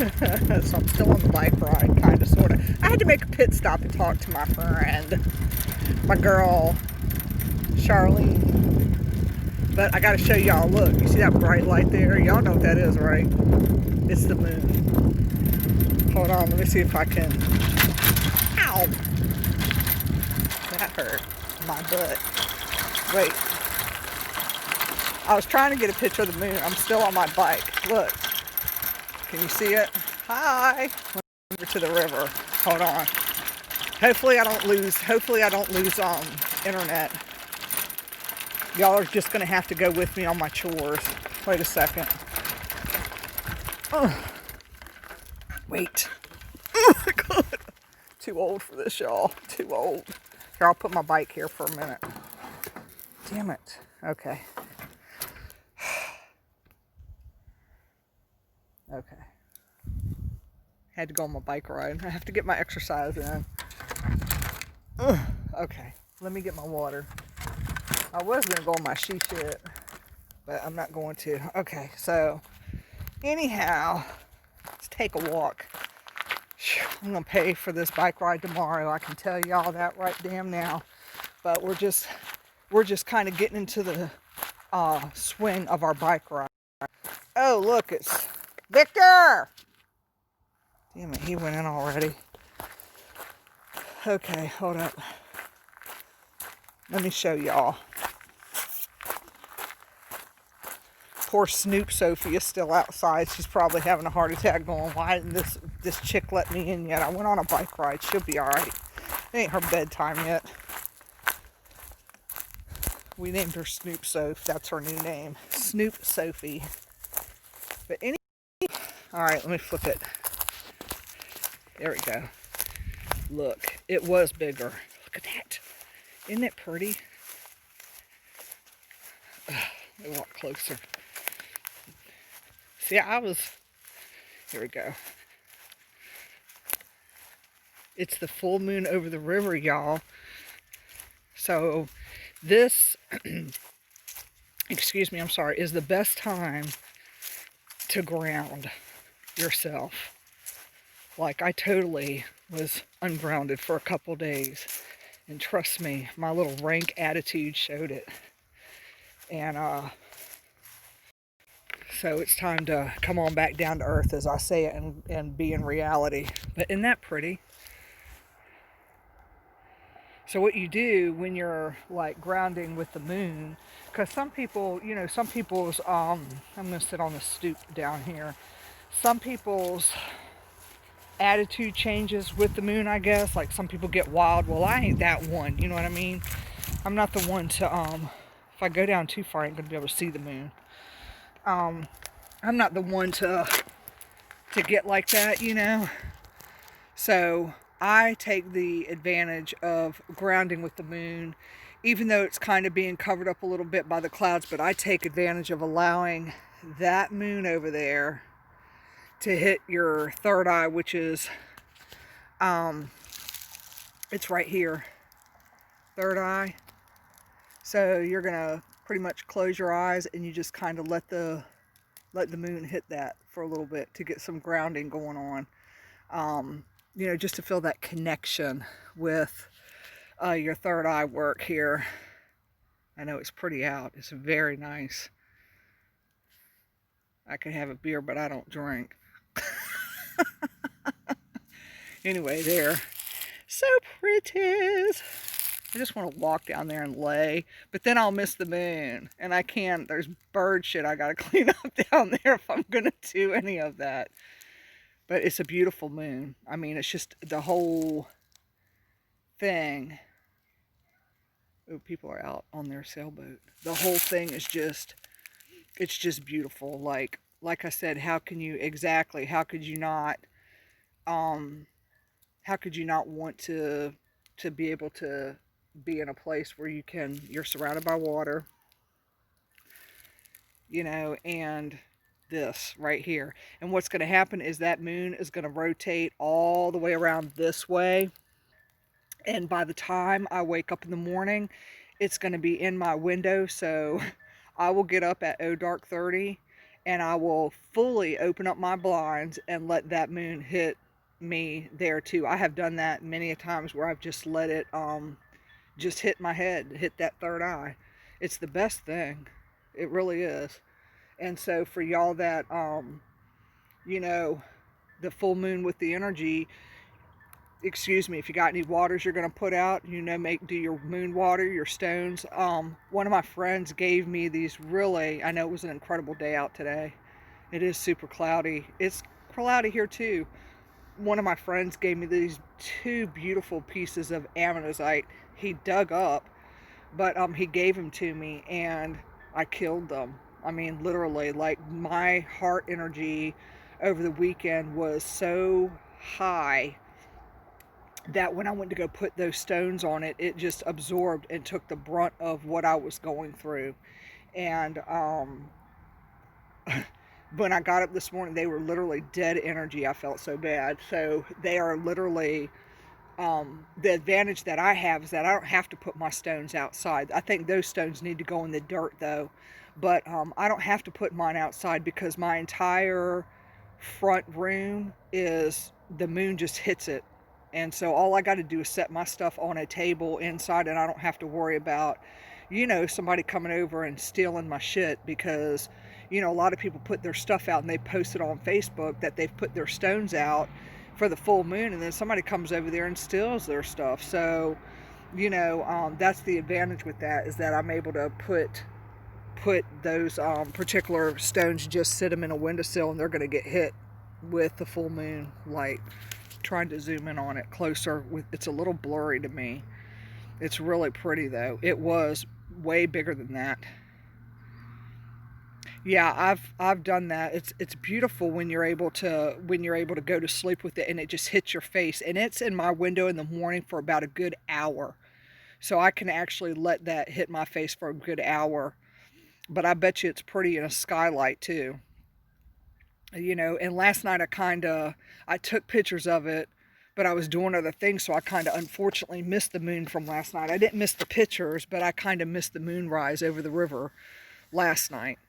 So I'm still on the bike ride, kind of, sort of. I had to make a pit stop and talk to my friend, my girl, Charlene. But I got to show y'all, look, you see that bright light there? Y'all know what that is, right? It's the moon. Hold on, let me see if I can. Ow! That hurt my butt. Wait. I was trying to get a picture of the moon. I'm still on my bike. Look. Can you see it? Hi. Over to the river. Hold on. Hopefully I don't lose internet. Y'all are just gonna have to go with me on my chores. Wait a second. Wait. Oh my God. Too old for this, y'all. Too old. Here, I'll put my bike here for a minute. Damn it. Okay. Okay. Had to go on my bike ride. I have to get my exercise in. Okay. Let me get my water. I was going to go on my she shit, but I'm not going to. Okay, so anyhow, let's take a walk. I'm going to pay for this bike ride tomorrow. I can tell y'all that right damn now. But we're just kind of getting into the swing of our bike ride. Oh, look, it's Victor! Damn it, he went in already. Okay, hold up. Let me show y'all. Poor Snoop Sophie is still outside. She's probably having a heart attack going, why didn't this chick let me in yet? I went on a bike ride. She'll be alright. It ain't her bedtime yet. We named her Snoop Soph. That's her new name. Snoop Sophie. But alright, let me flip it. There we go. Look, it was bigger. Look at that. Isn't it pretty? Let me walk closer. See, here we go. It's the full moon over the river, y'all. So this, excuse me, I'm sorry, is the best time to ground yourself. Like, I totally was ungrounded for a couple days. And trust me, my little rank attitude showed it. And so it's time to come on back down to earth, as I say it, and be in reality. But isn't that pretty? So what you do when you're like grounding with the moon, because some people, some people's, I'm going to sit on the stoop down here. Some people's attitude changes with the moon, I guess. Like some people get wild. Well, I ain't that one, you know what I mean? I'm not the one to, if I go down too far, I ain't going to be able to see the moon. I'm not the one to get like that, So I take the advantage of grounding with the moon, even though it's kind of being covered up a little bit by the clouds, but I take advantage of allowing that moon over there to hit your third eye, which is, it's right here, third eye. So you're gonna pretty much close your eyes and you just kind of let the moon hit that for a little bit to get some grounding going on. Just to feel that connection with your third eye work here. I know it's pretty out. It's very nice. I could have a beer, but I don't drink. Anyway, there. So pretty. I just want to walk down there and lay, but then I'll miss the moon, and I can't. There's bird shit I gotta clean up down there if I'm gonna do any of that. But it's a beautiful moon. I mean, it's just the whole thing. Oh, people are out on their sailboat. The whole thing is just, it's just beautiful. Like I said, how could you not want to be able to be in a place where you're surrounded by water, and this right here. And what's going to happen is that moon is going to rotate all the way around this way. And by the time I wake up in the morning, it's going to be in my window. So I will get up at dark 30 and I will fully open up my blinds and let that moon hit me there too. I have done that many a times where I've just let it just hit my head, hit that third eye. It's the best thing. It really is. And so for y'all that you know, the full moon with the energy, excuse me, if you got any waters you're going to put out, you know, do your moon water, your stones. One of my friends gave me these really, I know it was an incredible day out today. It is super cloudy. It's cloudy here too. One of my friends gave me these two beautiful pieces of ammonite he dug up, but he gave them to me and I killed them. I mean, literally, like my heart energy over the weekend was so high that when I went to go put those stones on it, it just absorbed and took the brunt of what I was going through. And when I got up this morning, they were literally dead energy. I felt so bad. So they are literally, the advantage that I have is that I don't have to put my stones outside. I think those stones need to go in the dirt though. But I don't have to put mine outside because my entire front room is, the moon just hits it. And so all I got to do is set my stuff on a table inside and I don't have to worry about, you know, somebody coming over and stealing my shit because, you know, a lot of people put their stuff out and they post it on Facebook that they've put their stones out for the full moon and then somebody comes over there and steals their stuff. So, you know, that's the advantage with that, is that I'm able to put those particular stones, just sit them in a windowsill and they're going to get hit with the full moon light. Trying to zoom in on it closer, it's a little blurry to me. It's really pretty though. It was way bigger than that. Yeah, I've done that. It's beautiful when you're able to go to sleep with it and it just hits your face, and it's in my window in the morning for about a good hour. So I can actually let that hit my face for a good hour. But I bet you it's pretty in a skylight too. You know, and last night I took pictures of it, but I was doing other things, so I kind of unfortunately missed the moon from last night. I didn't miss the pictures, but I kind of missed the moonrise over the river last night.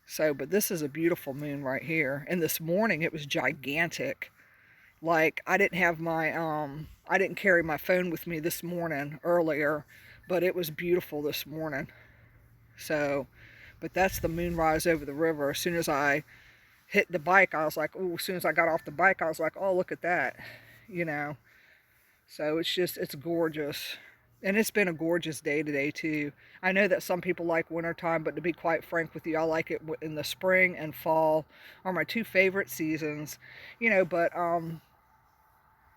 So, but this is a beautiful moon right here. And this morning it was gigantic. Like I didn't carry my phone with me this morning earlier, but it was beautiful this morning. So, but that's the moonrise over the river. As soon as I hit the bike, I was like, oh, as soon as I got off the bike, I was like, oh, look at that, you know. So it's gorgeous. And it's been a gorgeous day today too. I know that some people like wintertime, but to be quite frank with you, I like it in the spring and fall are my two favorite seasons, you know, but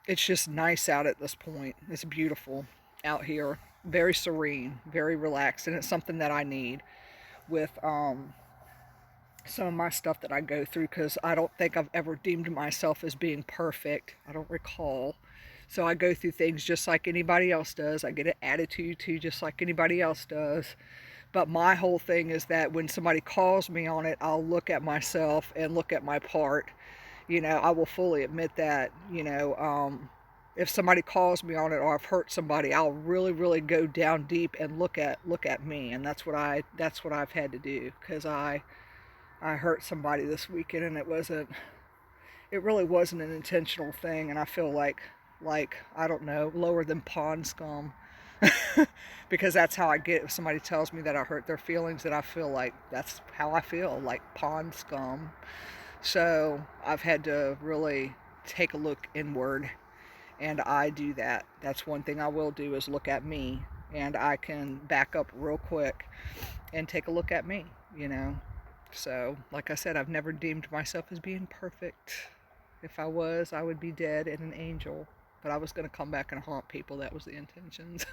it's just nice out at this point. It's beautiful out here. Very serene, very relaxed, and it's something that I need with some of my stuff that I go through, because I don't think I've ever deemed myself as being perfect. I don't recall. So I go through things just like anybody else does. I get an attitude too, just like anybody else does. But my whole thing is that when somebody calls me on it, I'll look at myself and look at my part. You know, I will fully admit that, you know, if somebody calls me on it or I've hurt somebody, I'll really go down deep and look at me. And that's what I've had to do, because I hurt somebody this weekend, and it really wasn't an intentional thing, and I feel like I don't know, lower than pond scum. Because that's how I get. If somebody tells me that I hurt their feelings, that I feel like that's how I feel, like pond scum. So I've had to really take a look inward, and I do that. That's one thing I will do, is look at me, and I can back up real quick and take a look at me, you know. So, like I said, I've never deemed myself as being perfect. If I was, I would be dead and an angel. But I was going to come back and haunt people. That was the intentions.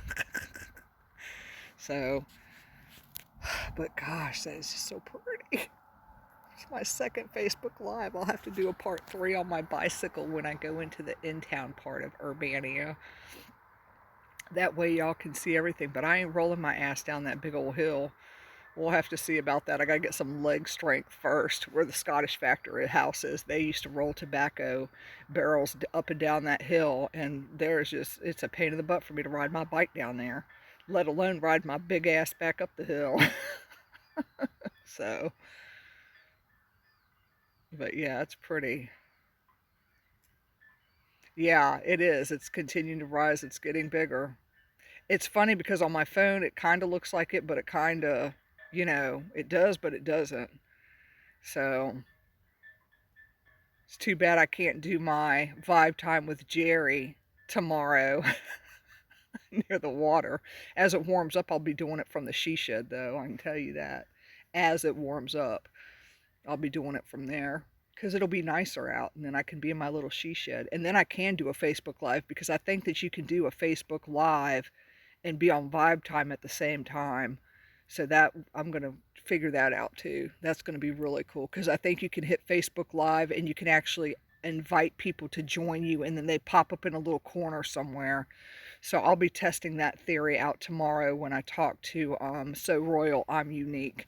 So, but gosh, that is just so pretty. It's my second Facebook Live. I'll have to do a part 3 on my bicycle when I go into the in-town part of Urbanna. That way y'all can see everything. But I ain't rolling my ass down that big old hill. We'll have to see about that. I gotta get some leg strength first. Where the Scottish factory house is, they used to roll tobacco barrels up and down that hill, and it's a pain in the butt for me to ride my bike down there, let alone ride my big ass back up the hill. So But yeah, it's pretty. Yeah, it is. It's continuing to rise. It's getting bigger. It's funny because on my phone it kind of looks like it, but it kind of, it does, but it doesn't. So it's too bad I can't do my vibe time with Jerry tomorrow near the water. As it warms up, I'll be doing it from the she shed, though. I can tell you that. As it warms up, I'll be doing it from there because it'll be nicer out, and then I can be in my little she shed. And then I can do a Facebook Live because I think that you can do a Facebook Live and be on Vibe Time at the same time. So that I'm going to figure that out too. That's going to be really cool because I think you can hit Facebook Live and you can actually invite people to join you, and then they pop up in a little corner somewhere. So I'll be testing that theory out tomorrow when I talk to So Royal I'm Unique,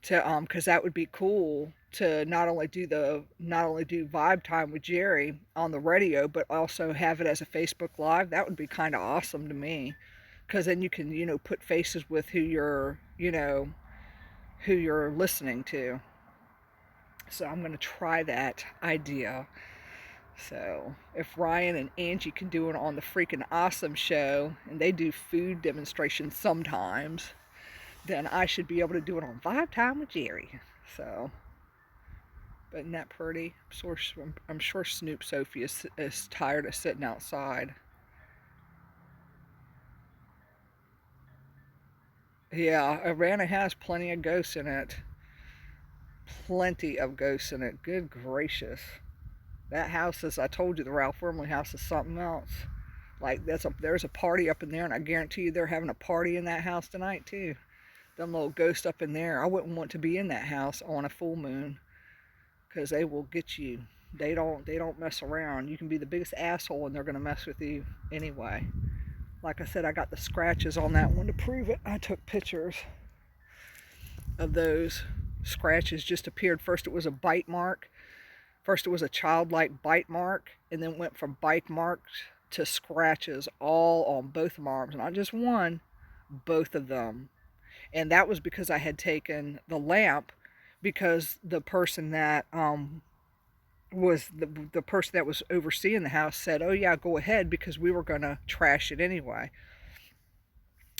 to because that would be cool to not only do Vibe Time with Jerry on the radio, but also have it as a Facebook Live. That would be kind of awesome to me, because then you can put faces with who you're listening to. So I'm going to try that idea. So if Ryan and Angie can do it on the freaking awesome show, and they do food demonstrations sometimes, then I should be able to do it on Vibe Time with Jerry. So, but isn't that pretty? I'm sure Snoop Sophie is tired of sitting outside. Yeah, Urbanna has plenty of ghosts in it. Plenty of ghosts in it. Good gracious. That house is, I told you, the Ralph Wormley house is something else. Like, there's a party up in there, and I guarantee you they're having a party in that house tonight, too. Them little ghosts up in there. I wouldn't want to be in that house on a full moon, because they will get you. They don't mess around. You can be the biggest asshole and they're going to mess with you anyway. Like I said, I got the scratches on that one to prove it. I took pictures of those scratches. Just appeared. First it was a bite mark. First it was a childlike bite mark, and then went from bite marks to scratches all on both of my arms. Not just one, both of them. And that was because I had taken the lamp, because the person that was the person that was overseeing the house said, "Oh yeah, go ahead," because we were gonna trash it anyway.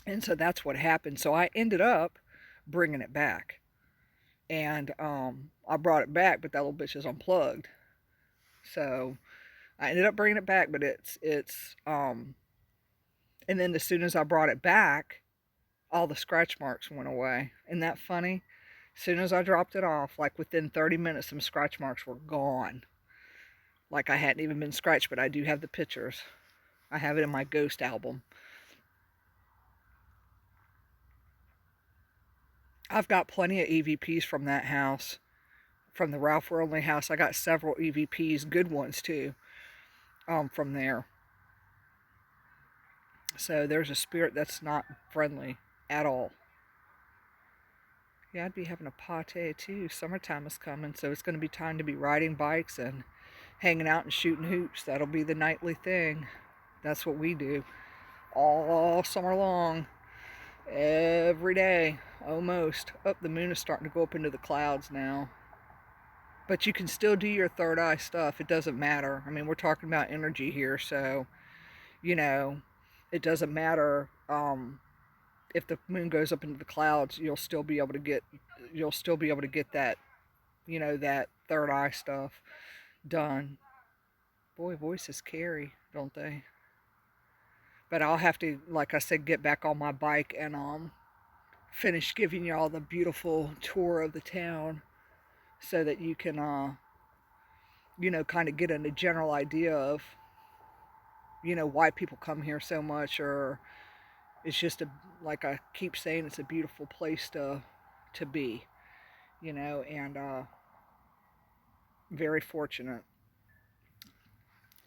And so that's what happened. So I ended up bringing it back, and I brought it back, but that little bitch is unplugged. So I ended up bringing it back, but and then as soon as I brought it back, all the scratch marks went away. Isn't that funny? As soon as I dropped it off, like within 30 minutes, some scratch marks were gone. Like I hadn't even been scratched, but I do have the pictures. I have it in my ghost album. I've got plenty of EVPs from that house, from the Ralph Worldly house. I got several EVPs, good ones too, from there. So there's a spirit that's not friendly at all. Yeah, I'd be having a party too. Summertime is coming, so it's going to be time to be riding bikes and hanging out and shooting hoops. That'll be the nightly thing. That's what we do all summer long, every day, almost. Oh, the moon is starting to go up into the clouds now. But you can still do your third eye stuff. It doesn't matter. I mean, we're talking about energy here, so, you know, it doesn't matter. If the moon goes up into the clouds, you'll still be able to get that, that third eye stuff done. Boy, voices carry, don't they? But I'll have to, like I said, get back on my bike and finish giving y'all the beautiful tour of the town, so that you can kind of get a general idea of why people come here so much, or it's just like I keep saying, it's a beautiful place to be, and very fortunate.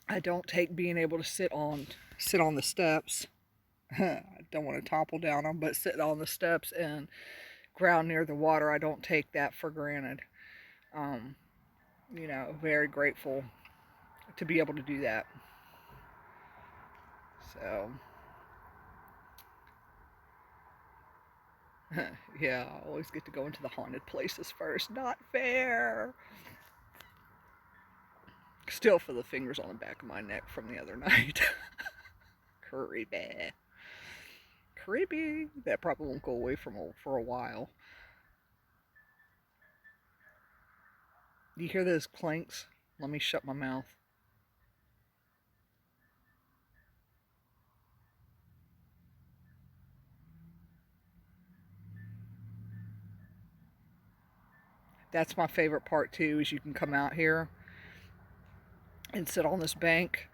I don't take being able to sit on the steps. I don't want to topple down them, but sit on the steps and ground near the water, I don't take that for granted. Um, very grateful to be able to do that. So, yeah, I always get to go into the haunted places first. Not fair. Still feel the fingers on the back of my neck from the other night. Creepy. Creepy. That probably won't go away for a while. You hear those clanks? Let me shut my mouth. That's my favorite part too, is you can come out here and sit on this bank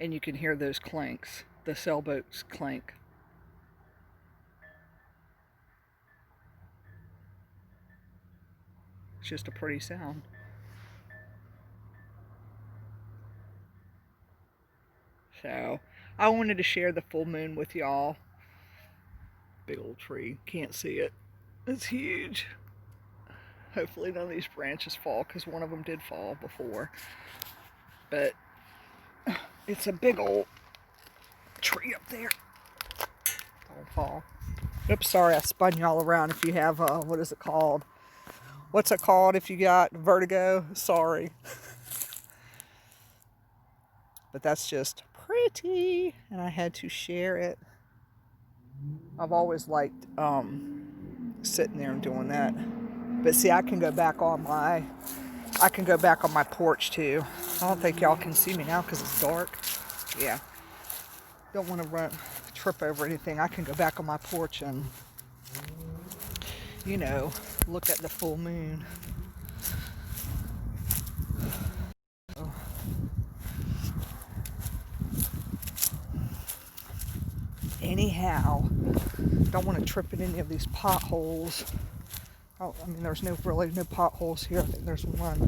and you can hear those clanks, the sailboats clank. It's just a pretty sound. So I wanted to share the full moon with y'all. Big old tree, can't see it. It's huge. Hopefully none of these branches fall, because one of them did fall before. But it's a big old tree up there. Don't fall. Oops, sorry, I spun y'all around. If you have, what is it called? What's it called if you got vertigo? Sorry. But that's just pretty, and I had to share it. I've always liked sitting there and doing that. But see, I can go back on my porch too. I don't think y'all can see me now because it's dark. Yeah. Don't want to trip over anything. I can go back on my porch and, you know, look at the full moon. Anyhow, don't want to trip in any of these potholes. Oh, I mean, there's really no potholes here. I think there's one.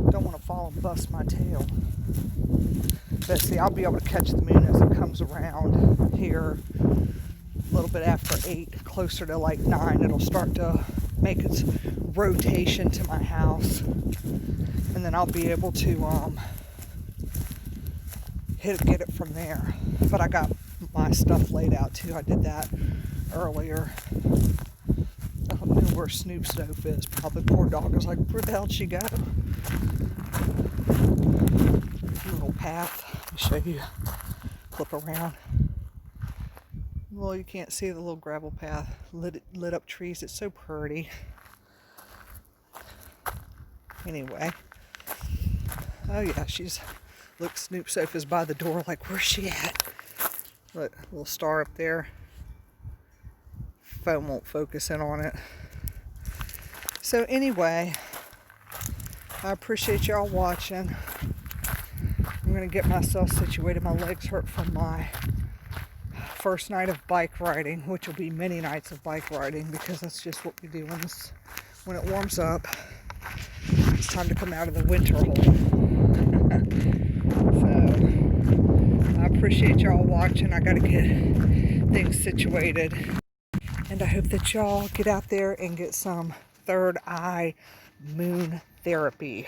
Don't want to fall and bust my tail. But see, I'll be able to catch the moon as it comes around here a little bit after 8, closer to like 9. It'll start to make its rotation to my house. And then I'll be able to get it from there. But I got my stuff laid out too. I did that earlier. I don't know where Snoop's stove is. Probably poor dog is like, where the hell did she go? Little path. Let me show you. Flip around. Well, you can't see the little gravel path. Lit up trees. It's so pretty. Anyway. Oh yeah, look, Snoop's sofa's by the door. Like, where's she at? Look, little star up there. Phone won't focus in on it. So anyway, I appreciate y'all watching. I'm going to get myself situated. My legs hurt from my first night of bike riding, which will be many nights of bike riding, because that's just what we do when it warms up. It's time to come out of the winter hole. So I appreciate y'all watching. I got to get things situated. And I hope that y'all get out there and get some third eye moon therapy.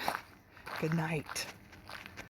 Good night.